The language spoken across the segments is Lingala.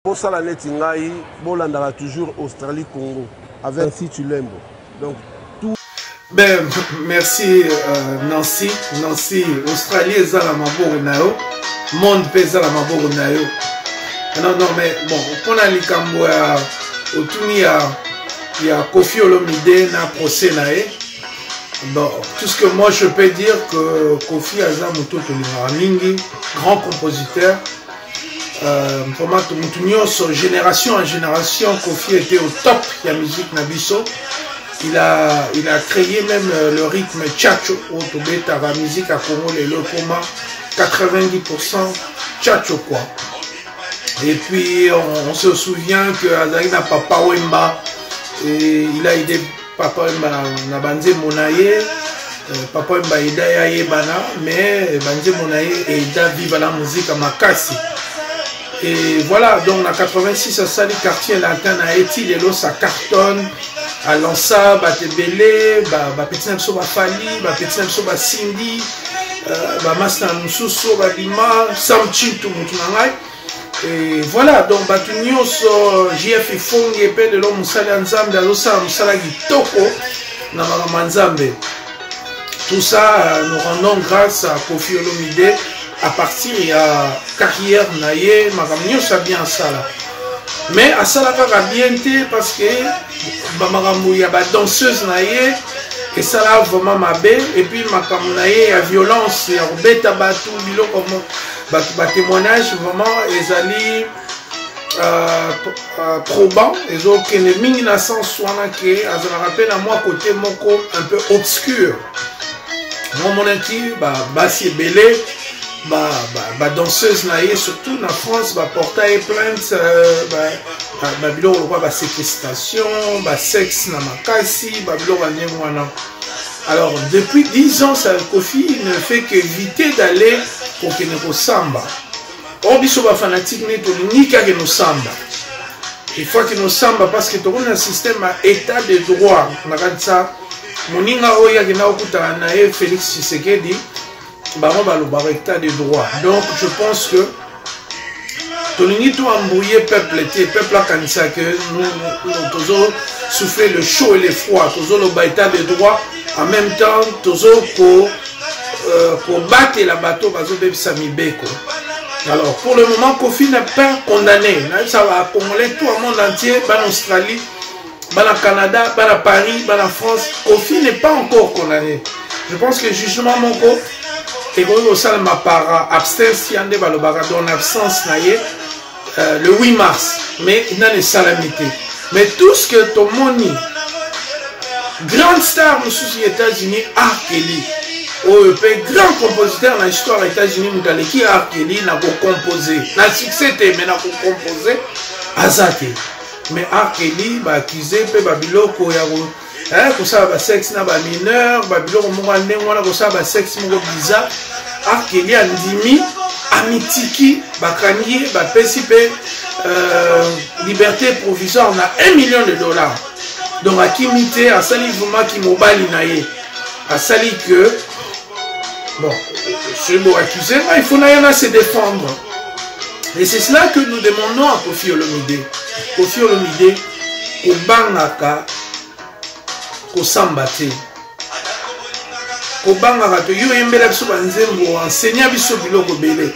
Pour ça, la Netingaï, Bolandara toujours Australie-Congo, avec si tu l'aimes. Donc, tout. Ben, merci Nancy. Nancy, Australie est à la Maboro Nayo. Monde pèse à la Maboro Nayo. Non, non, mais bon, on a les Cambois, il y a Kofi Olomide, na procès naé. Bon, tout ce que moi je peux dire que Kofi Azamoto Mingi, grand compositeur. Génération en génération, Kofi était au top de la musique Nabiso. Il a créé même le rythme tchatcho au Tobeta, la musique à Congo, le Coma, 90% tchatcho quoi. Et puis on se souvient que Azari n'a Papa Wemba, et il a aidé Papa Wemba na Banze Monaye. Papa Wemba aida Yebana, mais Banze Monaye aida viva la musique à Makasi. Et voilà, donc en 86, ça les quartiers latin à Eti, les lots ça cartonne, à Lança, Batebele, Petit Namso Fali, Petit Namso Cindy, Masna Moussousso, Bima, Samchin, tout le monde. Et voilà, donc Batunio, JF et Fong, et Pé de l'homme Moussala Nzambe, Alosa Moussala Gitoko, Namara Nzambe. Tout ça, nous rendons grâce à Kofi Olomide. À partir de la carrière naïe, magamio ça bien ça là. Mais à ça là va bien parce que magamou y a ba danseuse naïe et ça là vraiment mabé et puis magamou naïe a violence y a beta batou bilo comme ba témoignage vraiment ezali probant et donc les mingi na sens soina que azana rappelle à moi côté moko un peu obscur. Moi mon anti basi belé danseuse naïe surtout en France portail plainte bilo séquestration sexe na makasi bilo alors depuis 10 ans ça Kofi ne fait qu'éviter d'aller pour que ne samba or biso ba fanatique ne to nika que no samba il faut que no samba parce que tout un système à état de droit na ça moninga oya que na okuta na Félix Tshisekedi état de droit. Donc je pense que Tolingi tout embrouillé peuple a canisa que nous toujours souffler le chaud et le froid, toujours le état de droit en même temps toujours pour battre la bateau alors pour le moment Kofi n'est pas condamné. Ça va accumuler tout le monde entier, en Australie, en Canada, à Paris, en France. Kofi n'est pas encore condamné. Je pense que le jugement mon co et au salma par abstention de balobara dans l'absence le 8 mars mais il n'a les salamité mais tout ce que ton moni grande star aux États-Unis R. Kelly grand compositeur dans l'histoire des États-Unis qui R. Kelly n'a pas composé n'a succès mais n'a pas composé azate mais R. Kelly va accuser pe babiloko ya pour ça va sexe na ba mineur babiloko mo ane wana ko ça va sexe mo bizarre R. Kelly andimi amitiki bakanier ba pesipe liberté provisoire na $1 million. Donc à kimité à sali vraiment qui mobali naie à sali que bon c'est beau accusé il faut na se défendre et c'est cela que nous demandons à Kofi Olomide. Kofi Olomide ko bangaka ko sambate ko bangaka to yo yembela biso banzembo enseignant biso biloko belé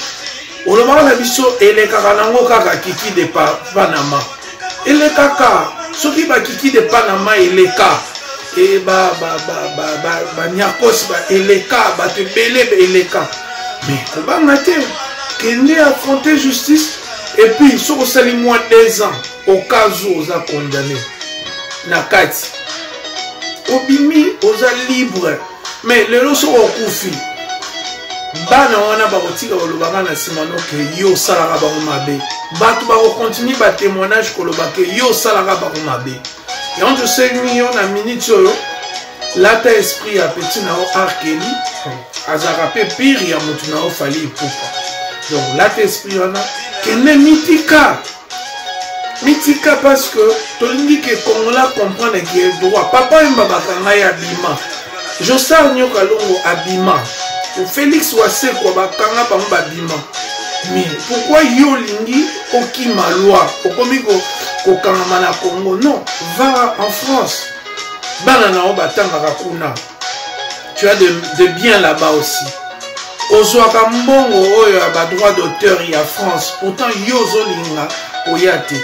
olobaka na biso elekaka nango kaka kiki de Panama elekaka soki ba kiki de Panama eleka et ba nyakos ba eleka ba te belé eleka mais ko banga te kende affronter justice et puis soko sali moins 2 ans au cas où oza condamné na kati obimi oza libre mais le loso okufi bana wana bakotika kolobaka na simano ke yo salaka bango mabe bato bakokontinue ba témoignage koloba ke yo salaka bango mabe et on te sait million na minute oyo lata esprit ya petit nao R. Kelly azaka pe pire ya motu nao fali ipupa donc lata esprit wana kene mitika parce que tolingi ke kongola comprendre que droit papa mba bakanga ya bima Josar Nyoka Longo abima ou Félix Waseko bakanga bango babima Mais pourquoi yo lingi okima loi okomi ko kangama na Congo? Non, va en France. Banana o batanga kuna. Tu as de bien là-bas aussi. Ozwaka mbongo oyo ba droit d'auteur ya France. Pourtant yo zolinga oyate.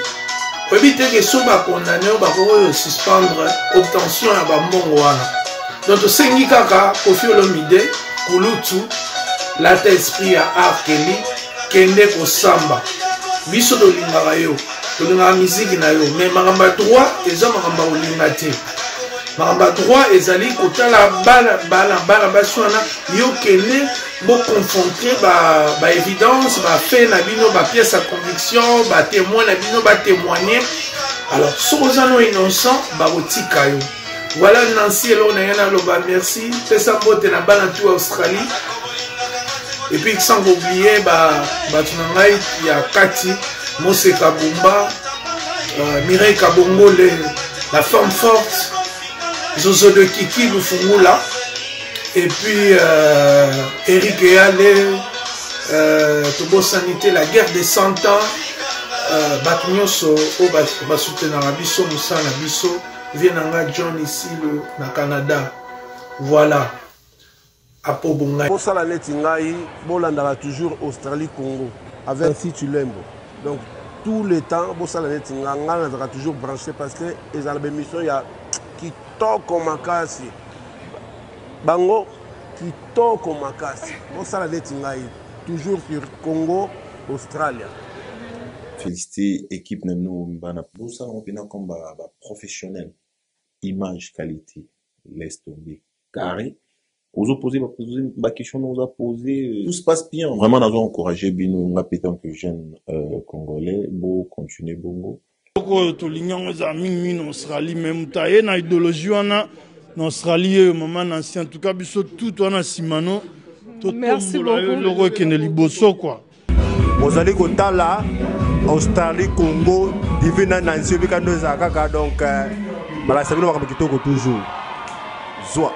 Obite que so ba condamné ba ko suspendre obtention ya ba mbongo wana. Donc sengi kaka Koffi Olomide kulutu lata esprit ya Arkeli kende ko samba. Biso dolingaka yo. Dolingaka musique na yo. Mais makamba droit eza makamba olinga te. Makamba droit ezali kotala bala baswana yo kende bo confronter ba évidence ba fait na bino ba pièce à conviction ba témoin na bino ba témoigner. Alors sozano innocent ba otika yo. Voilà Nancy Elo na yana loba merci pesa mbote na bana tout Australie. Et puis sans oublier ba tunangai ya Kati Mose Kabumba Mireille Kabongo la femme forte Zozo de Kiki Lufungula et puis Eric Eyale Tobo Sanité la guerre des 100 ans Batunyoso au soutenir Abisso Moussa Nabisso Vienanga John ici na Canada. Voilà. Apo Bongai. Pour ça la net ngai bolandaka toujours Australie Congo avec si tu l'aimes. Donc tout le temps pour ça la net ngai on toujours branché parce que les albums mission ya kitoko makasi. Bango kitoko makasi. Pour ça la net ngai toujours sur Congo Australie. Féliciter équipe de nous bana pour ça on pina comme professionnel image qualité laisse tomber carré aux opposés ma question nous a posé tout se passe bien vraiment nous encourager bino ngapétant que jeune congolais beau continuer bongo to lignons les amis en Australie même taille na idéologie en Australie maman ancien en tout cas biso tout on a simano merci beaucoup le roi qui ne liboso quoi vous allez kotala Australie, Congo, divina Nancy, donc, bah, ça veut dire que toujours. Zoa.